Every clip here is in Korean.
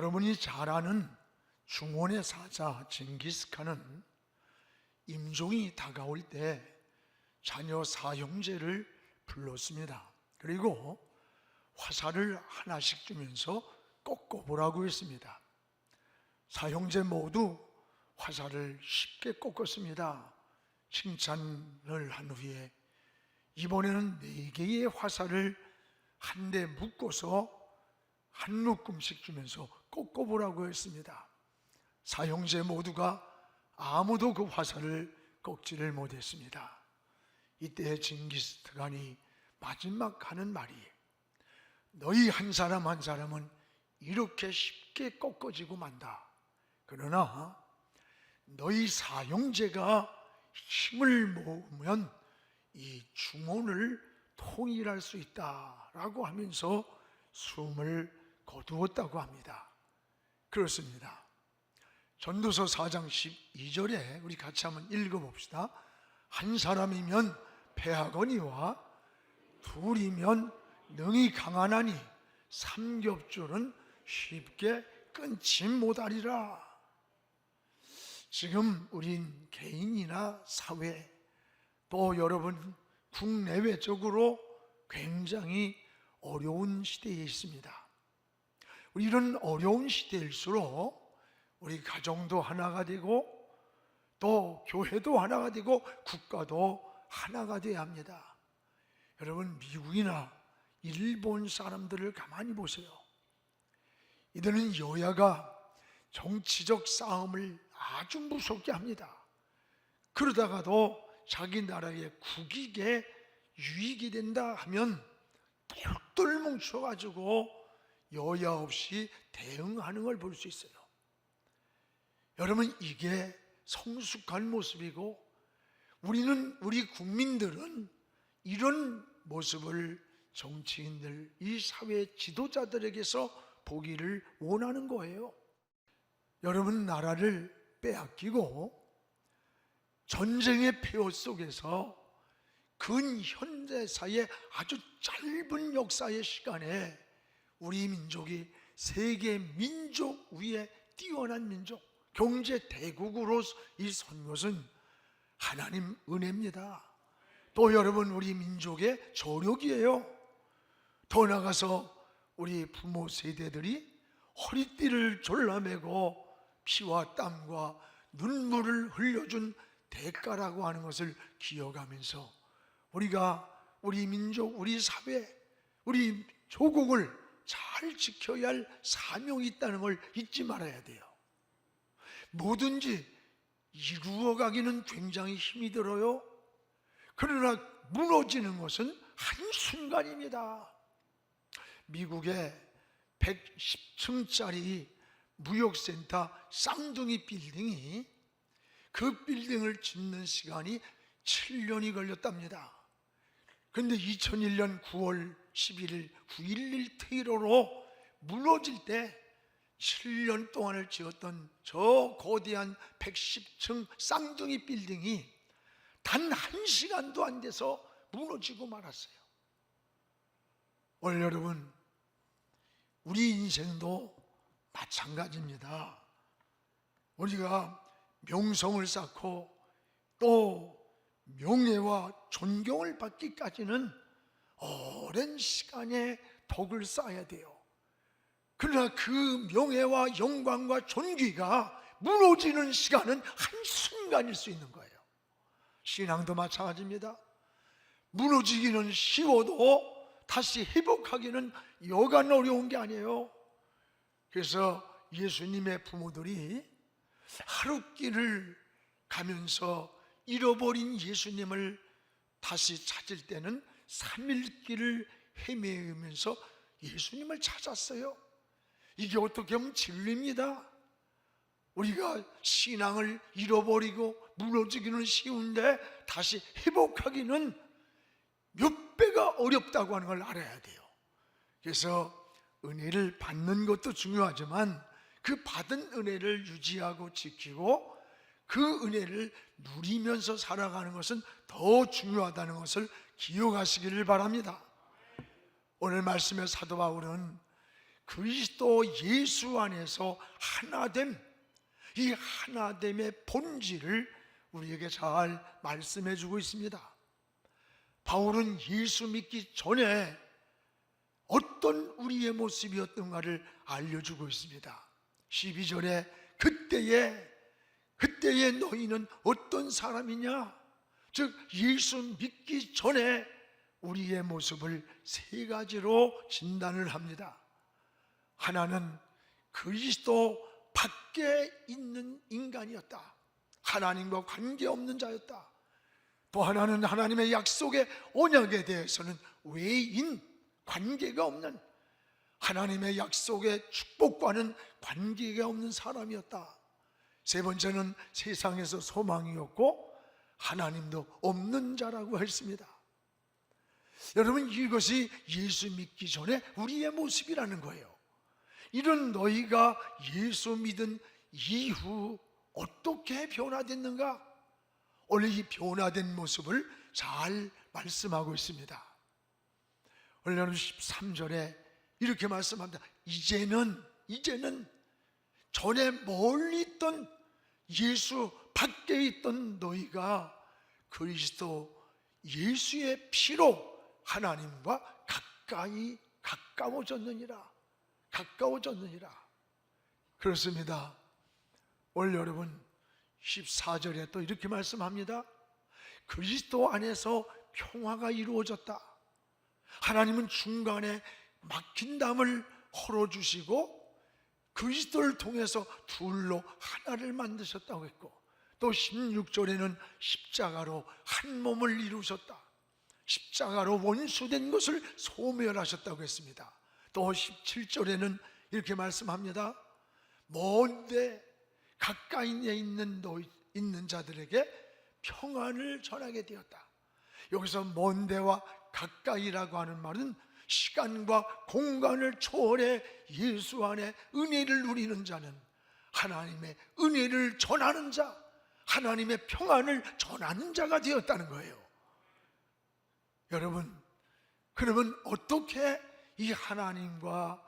여러분이 잘 아는 중원의 사자 징기스칸은 임종이 다가올 때 자녀 사형제를 불렀습니다. 그리고 화살을 하나씩 주면서 꺾어보라고 했습니다. 사형제 모두 화살을 쉽게 꺾었습니다. 칭찬을 한 후에 이번에는 4개의 화살을 한 대 묶어서 한 묶음씩 주면서 꺾어보라고 했습니다. 사형제 모두가 아무도 그 화살을 꺾지를 못했습니다. 이때 징기스칸이 마지막 하는 말이, 너희 한 사람 한 사람은 이렇게 쉽게 꺾어지고 만다. 그러나 너희 사형제가 힘을 모으면 이 중원을 통일할 수 있다라고 하면서 숨을 거두었다고 합니다. 그렇습니다. 전도서 4장 12절에 우리 같이 한번 읽어봅시다. 한 사람이면 패하거니와 둘이면 능히 강하나니 삼겹줄은 쉽게 끊지 못하리라. 지금 우린 개인이나 사회, 또 여러분 국내외적으로 굉장히 어려운 시대에 있습니다. 우리 이런 어려운 시대일수록 우리 가정도 하나가 되고 또 교회도 하나가 되고 국가도 하나가 되어야 합니다. 여러분, 미국이나 일본 사람들을 가만히 보세요. 이들은 여야가 정치적 싸움을 아주 무섭게 합니다. 그러다가도 자기 나라의 국익에 유익이 된다 하면 똘똘 뭉쳐가지고 여야 없이 대응하는 걸 볼 수 있어요. 여러분, 이게 성숙한 모습이고 우리 국민들은 이런 모습을 정치인들, 이 사회 지도자들에게서 보기를 원하는 거예요. 여러분, 나라를 빼앗기고 전쟁의 폐허 속에서 근현대사의 아주 짧은 역사의 시간에 우리 민족이 세계 민족 위에 뛰어난 민족, 경제 대국으로 이 선 것은 하나님 은혜입니다. 또 여러분, 우리 민족의 저력이에요. 더 나아가서 우리 부모 세대들이 허리띠를 졸라매고 피와 땀과 눈물을 흘려준 대가라고 하는 것을 기억하면서 우리가 우리 민족, 우리 사회, 우리 조국을 잘 지켜야 할 사명이 있다는 걸 잊지 말아야 돼요. 뭐든지 이루어가기는 굉장히 힘이 들어요. 그러나 무너지는 것은 한순간입니다. 미국의 110층짜리 무역센터 쌍둥이 빌딩이, 그 빌딩을 짓는 시간이 7년이 걸렸답니다. 그런데 2001년 9월 11일 9.11 테러로 무너질 때 7년 동안을 지었던 저 거대한 110층 쌍둥이 빌딩이 단 1시간도 안 돼서 무너지고 말았어요. 오늘 여러분, 우리 인생도 마찬가지입니다. 우리가 명성을 쌓고 또 명예와 존경을 받기까지는 오랜 시간의 덕을 쌓아야 돼요. 그러나 그 명예와 영광과 존귀가 무너지는 시간은 한순간일 수 있는 거예요. 신앙도 마찬가지입니다. 무너지기는 쉬워도 다시 회복하기는 여간 어려운 게 아니에요. 그래서 예수님의 부모들이 하룻길을 가면서 잃어버린 예수님을 다시 찾을 때는 3일길을 헤매면서 예수님을 찾았어요. 이게 어떻게 보면 진리입니다. 우리가 신앙을 잃어버리고 무너지기는 쉬운데 다시 회복하기는 몇 배가 어렵다고 하는 걸 알아야 돼요. 그래서 은혜를 받는 것도 중요하지만 그 받은 은혜를 유지하고 지키고 그 은혜를 누리면서 살아가는 것은 더 중요하다는 것을 기억하시기를 바랍니다. 오늘 말씀의 사도 바울은 그리스도 예수 안에서 하나됨, 이 하나됨의 본질을 우리에게 잘 말씀해 주고 있습니다. 바울은 예수 믿기 전에 어떤 우리의 모습이었던가를 알려주고 있습니다. 12절에 그때에 너희는 어떤 사람이냐? 즉 예수 믿기 전에 우리의 모습을 세 가지로 진단을 합니다. 하나는 그리스도 밖에 있는 인간이었다. 하나님과 관계없는 자였다. 또 하나는 하나님의 약속의 언약에 대해서는 외인, 관계가 없는, 하나님의 약속의 축복과는 관계가 없는 사람이었다. 세 번째는 세상에서 소망이었고 하나님도 없는 자라고 했습니다. 여러분, 이것이 예수 믿기 전에 우리의 모습이라는 거예요. 이런 너희가 예수 믿은 이후 어떻게 변화됐는가? 원래 이 변화된 모습을 잘 말씀하고 있습니다. 원래는 13절에 이렇게 말씀합니다. 이제는 전에 멀리 있던 예수 밖에 있던 너희가 그리스도 예수의 피로 하나님과 가까워졌느니라. 그렇습니다. 오늘 여러분 14절에 또 이렇게 말씀합니다. 그리스도 안에서 평화가 이루어졌다. 하나님은 중간에 막힌 담을 헐어주시고 그리스도를 통해서 둘로 하나를 만드셨다고 했고, 또 16절에는 십자가로 한 몸을 이루셨다. 십자가로 원수된 것을 소멸하셨다고 했습니다. 또 17절에는 이렇게 말씀합니다. 먼데 가까이 있는 자들에게 평안을 전하게 되었다. 여기서 먼데와 가까이라고 하는 말은 시간과 공간을 초월해 예수 안에 은혜를 누리는 자는 하나님의 은혜를 전하는 자, 하나님의 평안을 전하는 자가 되었다는 거예요. 여러분, 그러면 어떻게 이 하나님과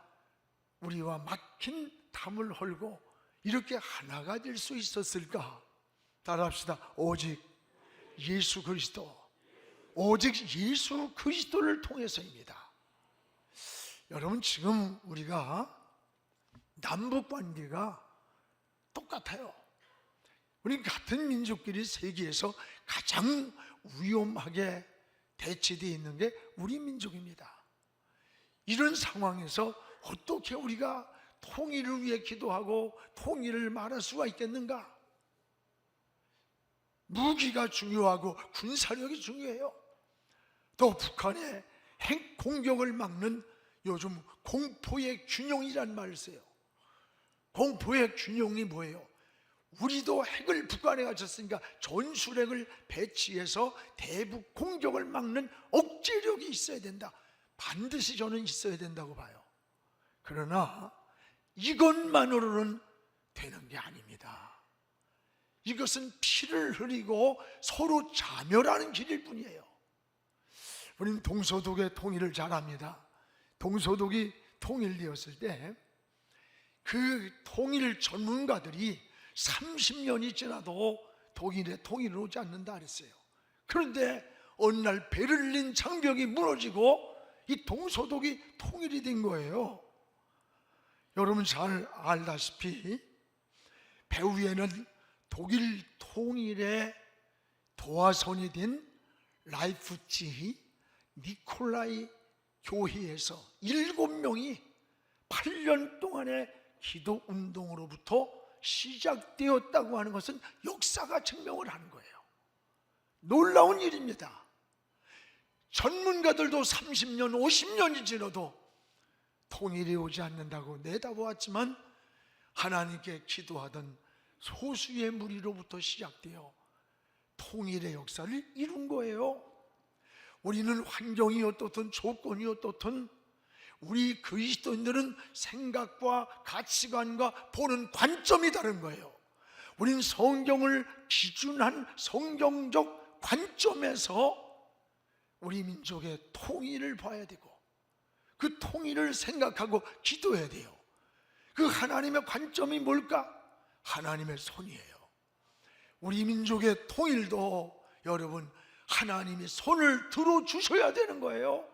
우리와 막힌 담을 헐고 이렇게 하나가 될 수 있었을까? 따라합시다. 오직 예수 그리스도, 오직 예수 그리스도를 통해서입니다. 여러분, 지금 우리가 남북 관계가 똑같아요. 우리 같은 민족끼리 세계에서 가장 위험하게 대치되어 있는 게 우리 민족입니다. 이런 상황에서 어떻게 우리가 통일을 위해 기도하고 통일을 말할 수가 있겠는가? 무기가 중요하고 군사력이 중요해요. 또 북한의 핵 공격을 막는 요즘 공포의 균형이란 말을 써요. 공포의 균형이 뭐예요? 우리도 핵을 북한에 가졌으니까 전술핵을 배치해서 대북 공격을 막는 억제력이 있어야 된다. 반드시 저는 있어야 된다고 봐요. 그러나 이것만으로는 되는 게 아닙니다. 이것은 피를 흘리고 서로 자멸하는 길일 뿐이에요. 우리는 동서독의 통일을 잘 압니다. 동서독이 통일되었을 때 그 통일 전문가들이 30년이 지나도 독일의 통일을 오지 않는다 그랬어요. 그런데 어느 날 베를린 장벽이 무너지고 이 동서독이 통일이 된 거예요. 여러분 잘 알다시피 배후에는 독일 통일의 도화선이 된 라이프치히 니콜라이 교회에서 7명이 8년 동안의 기도 운동으로부터 시작되었다고 하는 것은 역사가 증명을 하는 거예요. 놀라운 일입니다. 전문가들도 30년, 50년이 지나도 통일이 오지 않는다고 내다보았지만 하나님께 기도하던 소수의 무리로부터 시작되어 통일의 역사를 이룬 거예요. 우리는 환경이 어떻든 조건이 어떻든 우리 그리스도인들은 생각과 가치관과 보는 관점이 다른 거예요. 우리는 성경을 기준한 성경적 관점에서 우리 민족의 통일을 봐야 되고, 그 통일을 생각하고 기도해야 돼요. 그 하나님의 관점이 뭘까? 하나님의 손이에요. 우리 민족의 통일도 여러분 하나님이 손을 들어주셔야 되는 거예요.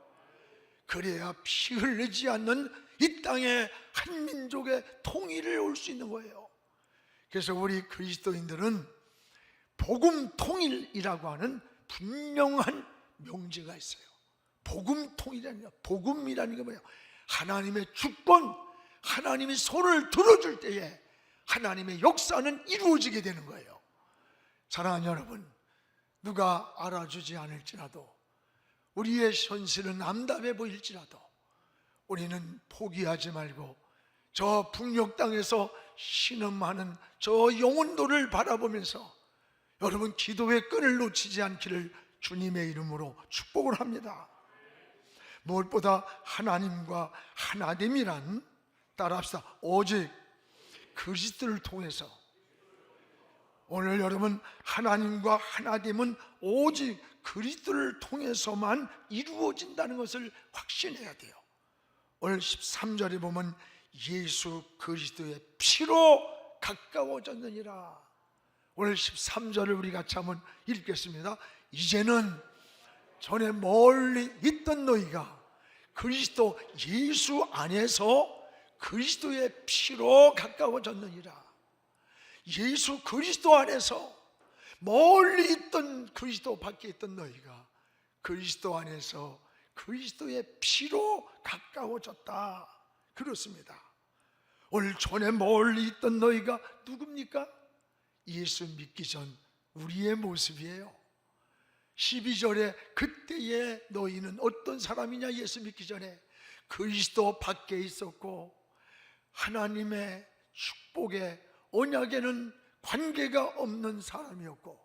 그래야 피 흘리지 않는 이 땅에 한 민족의 통일을 올 수 있는 거예요. 그래서 우리 그리스도인들은 복음 통일이라고 하는 분명한 명제가 있어요. 복음 통일이라는 게, 복음이라는 게 뭐예요? 하나님의 주권, 하나님이 손을 들어줄 때에 하나님의 역사는 이루어지게 되는 거예요. 사랑하는 여러분, 누가 알아주지 않을지라도, 우리의 현실은 암담해 보일지라도 우리는 포기하지 말고 저 북녘 땅에서 신음하는 저 영혼도를 바라보면서 여러분 기도의 끈을 놓치지 않기를 주님의 이름으로 축복을 합니다. 무엇보다 하나님과 하나됨이란, 따라합시다, 오직 그리스도를 통해서. 오늘 여러분, 하나님과 하나됨은 오직 그리스도를 통해서만 이루어진다는 것을 확신해야 돼요. 오늘 13절에 보면 예수 그리스도의 피로 가까워졌느니라. 오늘 13절을 우리 같이 한번 읽겠습니다. 이제는 전에 멀리 있던 너희가 그리스도 예수 안에서 그리스도의 피로 가까워졌느니라. 예수 그리스도 안에서 멀리 있던 그리스도 밖에 있던 너희가 그리스도 안에서 그리스도의 피로 가까워졌다. 그렇습니다. 오늘 전에 멀리 있던 너희가 누굽니까? 예수 믿기 전 우리의 모습이에요. 12절에 그때의 너희는 어떤 사람이냐? 예수 믿기 전에 그리스도 밖에 있었고 하나님의 축복에, 언약에는 관계가 없는 사람이었고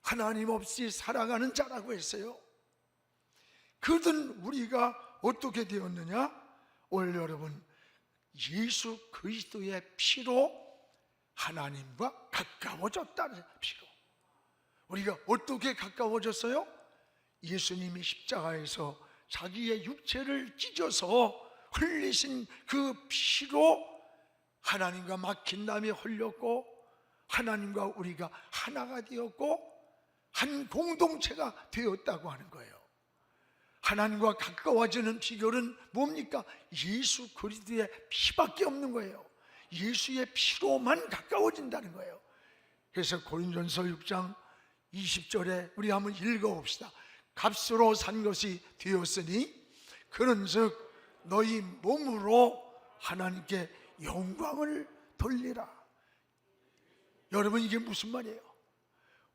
하나님 없이 살아가는 자라고 했어요. 그든 우리가 어떻게 되었느냐? 오늘 여러분, 예수 그리스도의 피로 하나님과 가까워졌다는 피로. 우리가 어떻게 가까워졌어요? 예수님이 십자가에서 자기의 육체를 찢어서 흘리신 그 피로 하나님과 막힌 담이 흘렸고 하나님과 우리가 하나가 되었고 한 공동체가 되었다고 하는 거예요. 하나님과 가까워지는 비결은 뭡니까? 예수 그리스도의 피밖에 없는 거예요. 예수의 피로만 가까워진다는 거예요. 그래서 고린도전서 6장 20절에 우리 한번 읽어봅시다. 값으로 산 것이 되었으니 그런즉 너희 몸으로 하나님께 영광을 돌리라. 여러분, 이게 무슨 말이에요?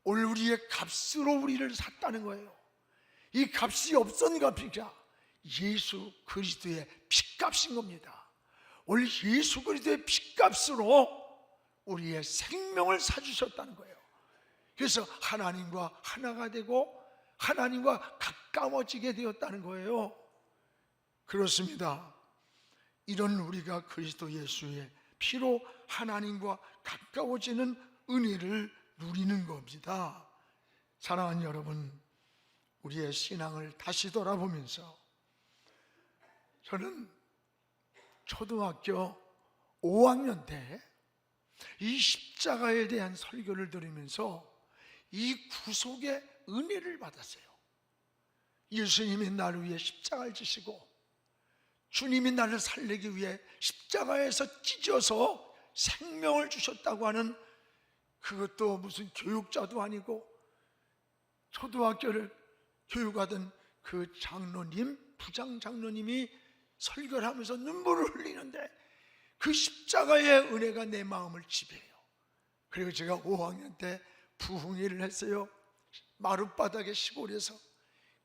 오늘 우리의 값으로 우리를 샀다는 거예요. 이 값이 없던 값이자 예수 그리스도의 피값인 겁니다. 오늘 예수 그리스도의 피값으로 우리의 생명을 사주셨다는 거예요. 그래서 하나님과 하나가 되고 하나님과 가까워지게 되었다는 거예요. 그렇습니다. 이런 우리가 그리스도 예수의 피로 하나님과 가까워지는 은혜를 누리는 겁니다. 사랑하는 여러분, 우리의 신앙을 다시 돌아보면서 저는 초등학교 5학년 때 이 십자가에 대한 설교를 들으면서 이 구속의 은혜를 받았어요. 예수님이 나를 위해 십자가를 지시고 주님이 나를 살리기 위해 십자가에서 찢어서 생명을 주셨다고 하는, 그것도 무슨 교육자도 아니고 초등학교를 교육하던 그 장로님, 부장 장로님이 설교를 하면서 눈물을 흘리는데 그 십자가의 은혜가 내 마음을 지배해요. 그리고 제가 5학년 때 부흥회를 했어요. 마룻바닥의 시골에서.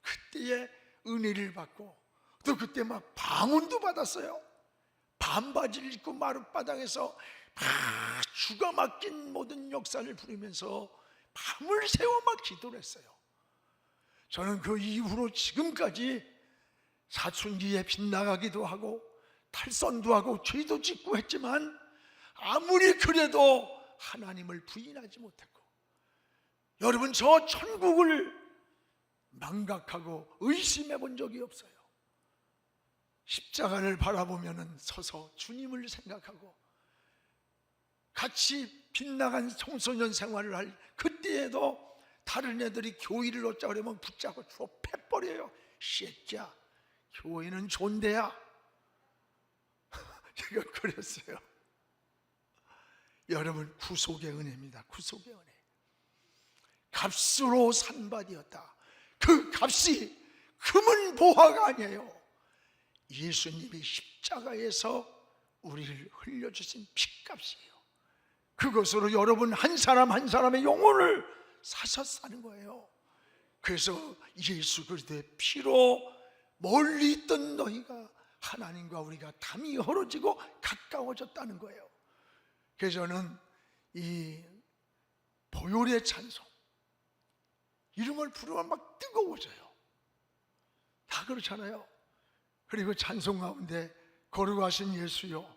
그때의 은혜를 받고 또 그때 막 방언도 받았어요. 반바지를 입고 마룻바닥에서 막 주가 막힌 모든 역사를 부리면서 밤을 새워 막 기도를 했어요. 저는 그 이후로 지금까지 사춘기에 빗나가기도 하고 탈선도 하고 죄도 짓고 했지만 아무리 그래도 하나님을 부인하지 못했고, 여러분, 저 천국을 망각하고 의심해 본 적이 없어요. 십자가를 바라보면은 서서 주님을 생각하고 같이 빗나간 청소년 생활을 할 그때에도 다른 애들이 교회를 놓자 그러면 붙잡고 주워 패버려요. 새끼야, 교회는 존대야. 제가 그랬어요. 여러분, 구속의 은혜입니다. 구속의 은혜. 값으로 산바되었다. 그 값이 금은 보화가 아니에요. 예수님이 십자가에서 우리를 흘려주신 피값이에요. 그것으로 여러분 한 사람 한 사람의 영혼을 사셨다는 거예요. 그래서 예수 그리스도의 피로 멀리 있던 너희가 하나님과 우리가 담이 멀어지고 가까워졌다는 거예요. 그래서 저는 이 보혈의 찬송 이런 걸 부르면 막 뜨거워져요. 다 그렇잖아요. 그리고 찬송 가운데 거룩하신 예수여,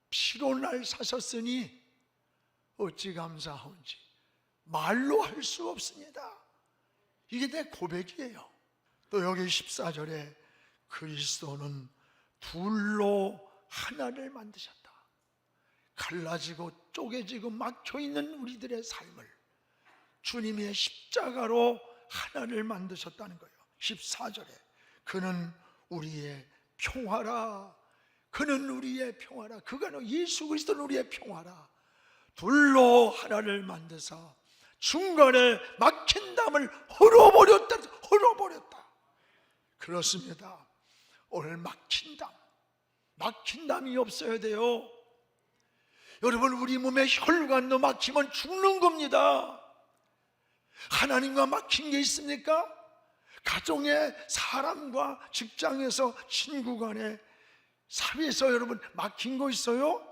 피로 날 사셨으니 어찌 감사하온지 말로 할 수 없습니다. 이게 내 고백이에요. 또 여기 14절에 그리스도는 둘로 하나를 만드셨다. 갈라지고 쪼개지고 막혀있는 우리들의 삶을 주님의 십자가로 하나를 만드셨다는 거예요. 14절에 그는 우리의 평화라. 그는 우리의 평화라. 그가 예수 그리스도는 우리의 평화라. 둘로 하나를 만드사 중간에 막힌 담을 헐어버렸다. 헐어버렸다. 그렇습니다. 오늘 막힌 담이 없어야 돼요. 여러분, 우리 몸에 혈관도 막히면 죽는 겁니다. 하나님과 막힌 게 있습니까? 가정에, 사람과, 직장에서, 친구 간에, 사회에서 여러분 막힌 거 있어요?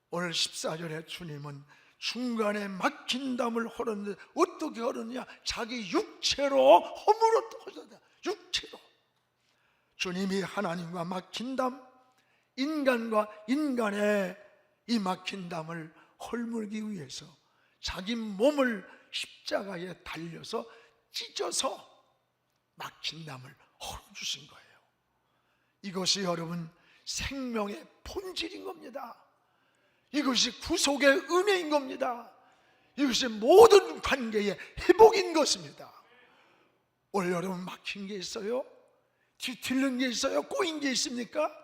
오늘 14절에 주님은 중간에 막힌 담을 헐었는데 어떻게 헐었느냐? 자기 육체로 허물었다. 육체로. 주님이 하나님과 막힌 담, 인간과 인간의 이 막힌 담을 헐물기 위해서 자기 몸을 십자가에 달려서 찢어서 막힌 담을 헐어주신 거예요. 이것이 여러분 생명의 본질인 겁니다. 이것이 구속의 은혜인 겁니다. 이것이 모든 관계의 회복인 것입니다. 오늘 여러분 막힌 게 있어요? 뒤틀린 게 있어요? 꼬인 게 있습니까?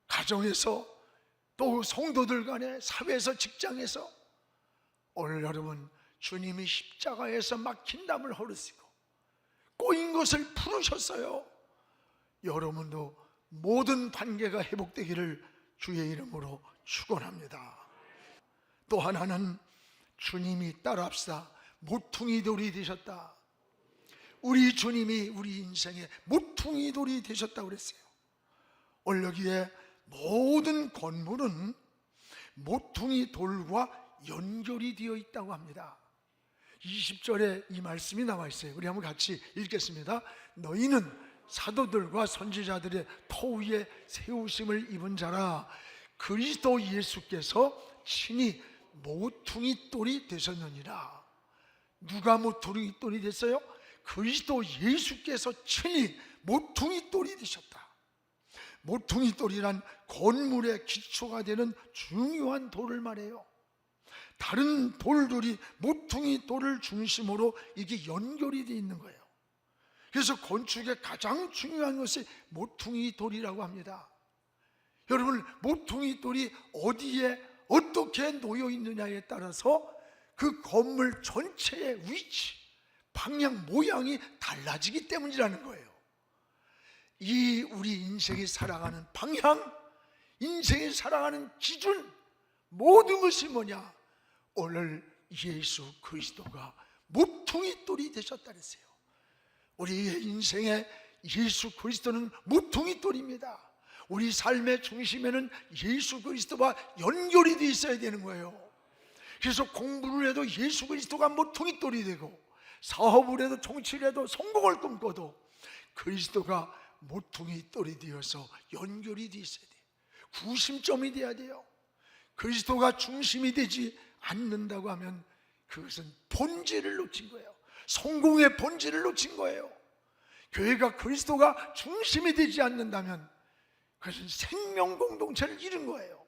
가정에서, 또 성도들 간에, 사회에서, 직장에서. 오늘 여러분 주님이 십자가에서 막힌 담을 헐으시고 꼬인 것을 풀으셨어요. 여러분도 모든 관계가 회복되기를 주의 이름으로 축원합니다. 또 하나는 주님이 따라합시다. 모퉁이 돌이 되셨다. 우리 주님이 우리 인생의 모퉁이 돌이 되셨다고 그랬어요. 오늘 여기에 모든 건물은 모퉁이 돌과 연결이 되어 있다고 합니다. 20절에 이 말씀이 나와 있어요. 우리 한번 같이 읽겠습니다. 너희는 사도들과 선지자들의 터 위에 세우심을 입은 자라. 그리스도 예수께서 친히 모퉁이 돌이 되셨느니라. 누가 모퉁이 돌이 됐어요? 그리스도 예수께서 친히 모퉁이 돌이 되셨다. 모퉁이 돌이란 건물의 기초가 되는 중요한 돌을 말해요. 다른 돌들이 모퉁이 돌을 중심으로 이게 연결이 되어 있는 거예요. 그래서 건축의 가장 중요한 것이 모퉁이 돌이라고 합니다. 여러분, 모퉁이 돌이 어디에 어떻게 놓여 있느냐에 따라서 그 건물 전체의 위치, 방향, 모양이 달라지기 때문이라는 거예요. 이 우리 인생이 살아가는 방향, 인생이 살아가는 기준, 모든 것이 뭐냐? 오늘 예수 그리스도가 모퉁이 돌이 되셨다 그랬어요. 우리의 인생에 예수 그리스도는 모퉁이 돌입니다. 우리 삶의 중심에는 예수 그리스도와 연결이 되어 있어야 되는 거예요. 그래서 공부를 해도 예수 그리스도가 모퉁이 돌이 되고, 사업을 해도, 정치를 해도, 성공을 꿈꿔도 그리스도가 모퉁이 돌이 되어서 연결이 되어 있어야 돼요. 구심점이 돼야 돼요. 그리스도가 중심이 되지 않는다고 하면 그것은 본질을 놓친 거예요. 성공의 본질을 놓친 거예요. 교회가 그리스도가 중심이 되지 않는다면 그것은 생명 공동체를 이룬 거예요.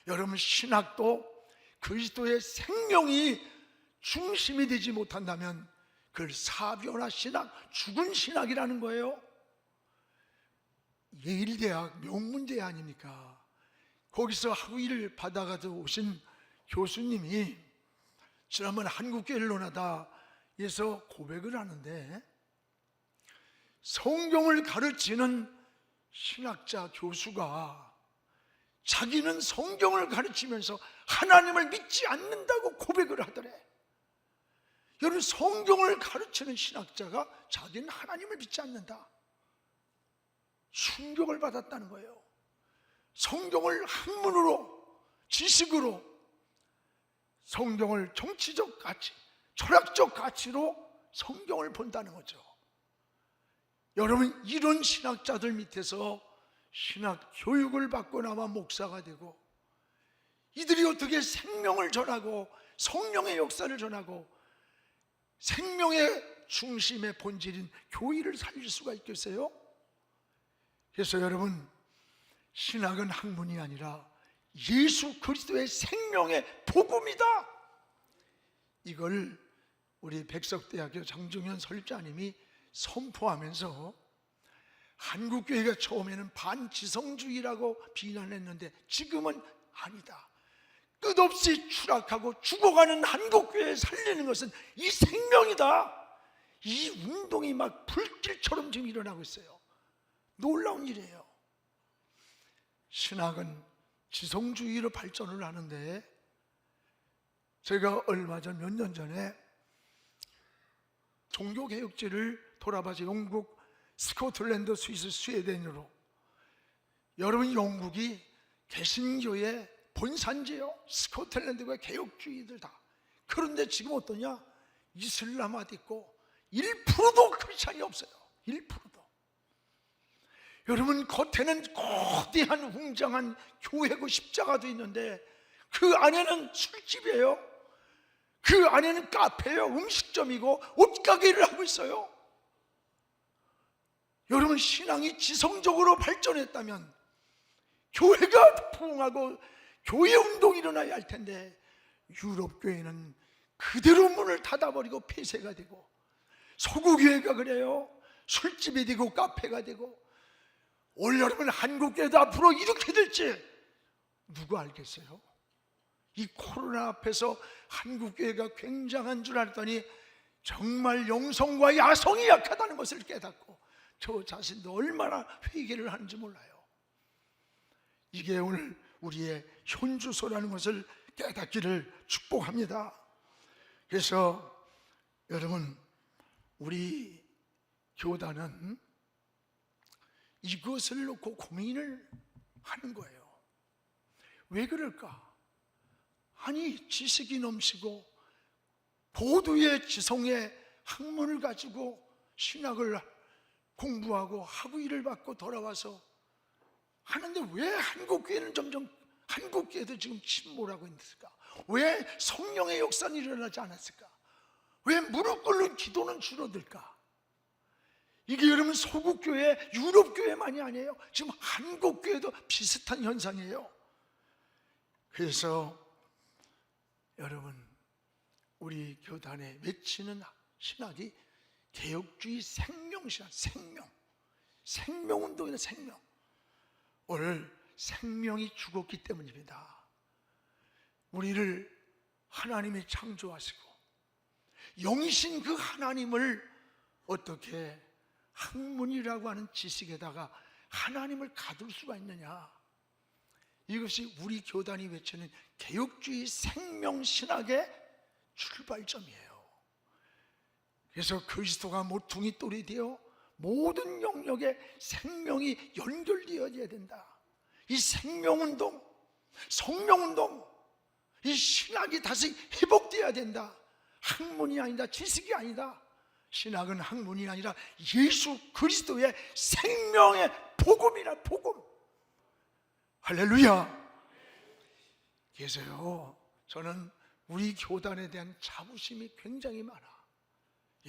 여러분, 신학도 그리스도의 생명이 중심이 되지 못한다면 그걸 사변화 신학, 죽은 신학이라는 거예요. 예일대학 명문대 아닙니까? 거기서 학위를 받아가지고 오신 교수님이 지난번 한국교회를 논하다에서 고백을 하는데, 성경을 가르치는 신학자 교수가 자기는 성경을 가르치면서 하나님을 믿지 않는다고 고백을 하더래. 여러분, 성경을 가르치는 신학자가 자기는 하나님을 믿지 않는다. 충격을 받았다는 거예요. 성경을 학문으로, 지식으로, 성경을 정치적 가치, 철학적 가치로 성경을 본다는 거죠. 여러분, 이런 신학자들 밑에서 신학 교육을 받고 나와 목사가 되고, 이들이 어떻게 생명을 전하고 성령의 역사를 전하고 생명의 중심의 본질인 교회를 살릴 수가 있겠어요? 그래서 여러분, 신학은 학문이 아니라 예수 그리스도의 생명의 복음이다. 이걸 우리 백석대학교 장중현 설자님이 선포하면서, 한국교회가 처음에는 반지성주의라고 비난했는데 지금은 아니다. 끝없이 추락하고 죽어가는 한국교회를 살리는 것은 이 생명이다. 이 운동이 막 불길처럼 지금 일어나고 있어요. 놀라운 일이에요. 신학은 지성주의로 발전을 하는데, 제가 얼마 전, 몇 년 전에 종교개혁지를 돌아봐서 영국, 스코틀랜드, 스위스, 스웨덴으로, 여러분, 영국이 개신교의 본산지예요. 스코틀랜드가 개혁주의들 다. 그런데 지금 어떠냐? 이슬람화도 있고 1%도 크리스찬이 없어요. 1%도. 여러분, 겉에는 거대한 웅장한 교회고 십자가도 있는데 그 안에는 술집이에요. 그 안에는 카페예요. 음식점이고 옷가게를 하고 있어요. 여러분, 신앙이 지성적으로 발전했다면 교회가 부흥하고 교회 운동이 일어나야 할 텐데, 유럽 교회는 그대로 문을 닫아버리고 폐쇄가 되고, 서구교회가 그래요. 술집이 되고 카페가 되고. 올 여름은 한국교회도 앞으로 이렇게 될지 누가 알겠어요? 이 코로나 앞에서 한국교회가 굉장한 줄 알았더니 정말 영성과 야성이 약하다는 것을 깨닫고 저 자신도 얼마나 회개를 하는지 몰라요. 이게 오늘 우리의 현주소라는 것을 깨닫기를 축복합니다. 그래서 여러분, 우리 교단은 이것을 놓고 고민을 하는 거예요. 왜 그럴까? 아니, 지식이 넘치고 보도의 지성의 학문을 가지고 신학을 공부하고 학위를 받고 돌아와서 하는데 왜 한국교회는 점점, 한국교회도 지금 침몰하고 있을까? 왜 성령의 역사는 일어나지 않았을까? 왜 무릎 꿇는 기도는 줄어들까? 이게 여러분, 소국교회, 유럽교회만이 아니에요. 지금 한국교회도 비슷한 현상이에요. 그래서 여러분, 우리 교단에 외치는 신학이 개혁주의 생명신학, 생명운동이나 생명. 오늘 생명이 죽었기 때문입니다. 우리를 하나님이 창조하시고 영이신 그 하나님을 어떻게 학문이라고 하는 지식에다가 하나님을 가둘 수가 있느냐? 이것이 우리 교단이 외치는 개혁주의 생명신학의 출발점이에요. 그래서 그리스도가 모퉁이 돌이 되어 모든 영역에 생명이 연결되어져야 된다. 이 생명운동, 성령운동, 이 신학이 다시 회복되어야 된다. 학문이 아니다, 지식이 아니다. 신학은 학문이 아니라 예수 그리스도의 생명의 복음이라, 복음. 할렐루야. 그래서요, 저는 우리 교단에 대한 자부심이 굉장히 많아.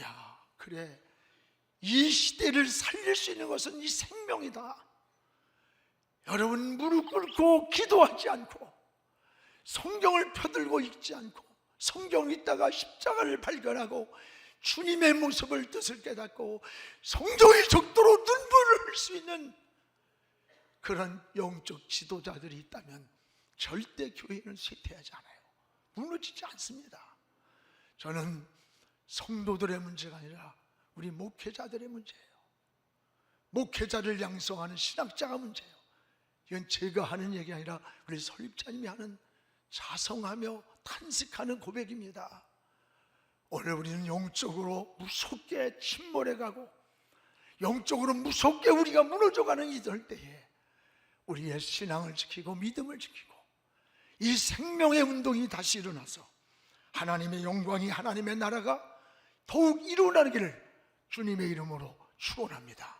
야, 그래, 이 시대를 살릴 수 있는 것은 이 생명이다. 여러분 무릎 꿇고 기도하지 않고 성경을 펴들고 읽지 않고 성경을 읽다가 십자가를 발견하고 주님의 모습을 뜻을 깨닫고 성경의 적도로 눈물을 흘릴 수 있는 그런 영적 지도자들이 있다면 절대 교회는 쇠퇴하지 않아요. 무너지지 않습니다. 저는 성도들의 문제가 아니라 우리 목회자들의 문제예요. 목회자를 양성하는 신학자가 문제예요. 이건 제가 하는 얘기 아니라 우리 설립자님이 하는 자성하며 탄식하는 고백입니다. 오늘 우리는 영적으로 무섭게 침몰해가고 영적으로 무섭게 우리가 무너져가는 이들 때에 우리의 신앙을 지키고 믿음을 지키고 이 생명의 운동이 다시 일어나서 하나님의 영광이 하나님의 나라가 더욱 일어나기를 주님의 이름으로 축원합니다.